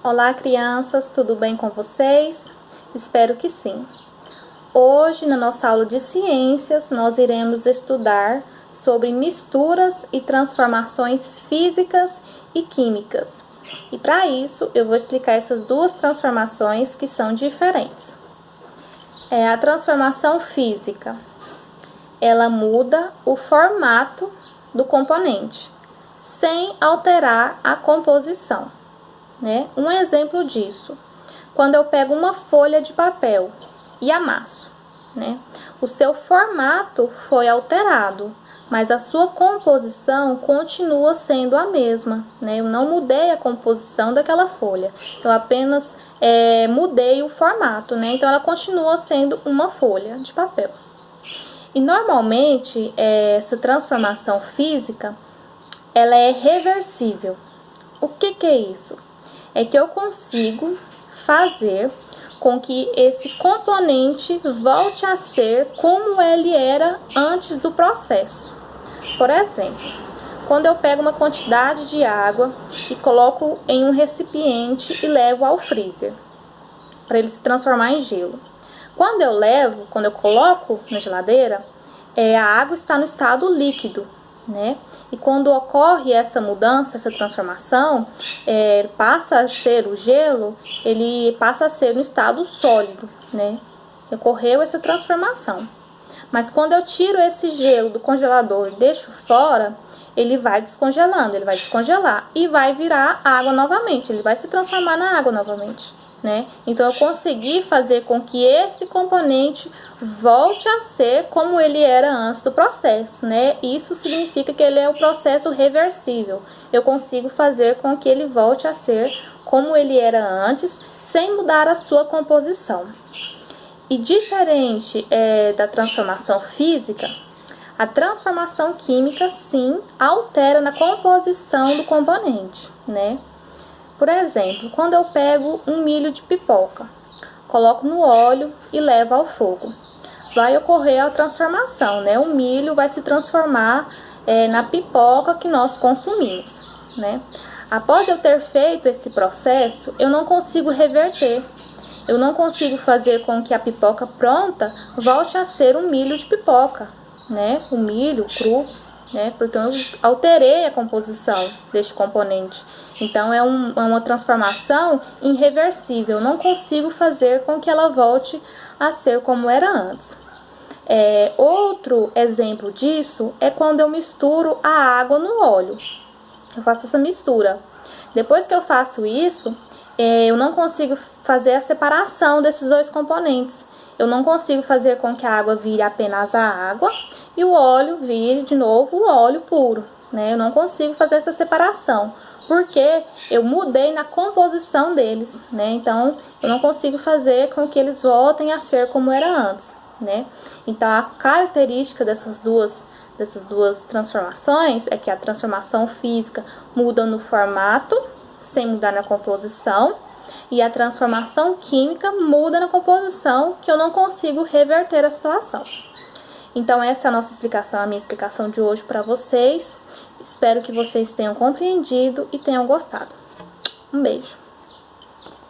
Olá, crianças, tudo bem com vocês? Espero que sim. Hoje, na nossa aula de ciências, nós iremos estudar sobre misturas e transformações físicas e químicas. E para isso, eu vou explicar essas duas transformações que são diferentes. A transformação física, ela muda o formato do componente, sem alterar a composição. Um exemplo disso, quando eu pego uma folha de papel e amasso, o seu formato foi alterado, mas a sua composição continua sendo a mesma, Eu não mudei a composição daquela folha, eu apenas mudei o formato, Então ela continua sendo uma folha de papel. E normalmente essa transformação física, ela é reversível. O que é isso? É que eu consigo fazer com que esse componente volte a ser como ele era antes do processo. Por exemplo, quando eu pego uma quantidade de água e coloco em um recipiente e levo ao freezer, para ele se transformar em gelo. Quando eu coloco na geladeira, a água está no estado líquido, E quando ocorre essa mudança, essa transformação, passa a ser o gelo, ele passa a ser no estado sólido, Ocorreu essa transformação. Mas quando eu tiro esse gelo do congelador e deixo fora, ele vai descongelando, ele vai descongelar e vai virar água novamente, ele vai se transformar na água novamente, Então eu consegui fazer com que esse componente volte a ser como ele era antes do processo, Isso significa que ele é um processo reversível. Eu consigo fazer com que ele volte a ser como ele era antes, sem mudar a sua composição. E diferente da transformação física, a transformação química, sim, altera na composição do componente, Por exemplo, quando eu pego um milho de pipoca, coloco no óleo e levo ao fogo, vai ocorrer a transformação, O milho vai se transformar na pipoca que nós consumimos, Após eu ter feito esse processo, eu não consigo reverter. Eu não consigo fazer com que a pipoca pronta volte a ser um milho de pipoca, O milho cru, Porque eu alterei a composição deste componente. Então é uma transformação irreversível. Eu não consigo fazer com que ela volte a ser como era antes. Outro exemplo disso é quando eu misturo a água no óleo. Eu faço essa mistura. Depois que eu faço isso, eu não consigo fazer a separação desses dois componentes. Eu não consigo fazer com que a água vire apenas a água e o óleo vire de novo o óleo puro, Eu não consigo fazer essa separação, porque eu mudei na composição deles, Então, eu não consigo fazer com que eles voltem a ser como era antes, Então, a característica dessas duas transformações é que a transformação física muda no formato, sem mudar na composição, e a transformação química muda na composição, que eu não consigo reverter a situação. Então essa é a nossa explicação, a minha explicação de hoje para vocês. Espero que vocês tenham compreendido e tenham gostado. Um beijo!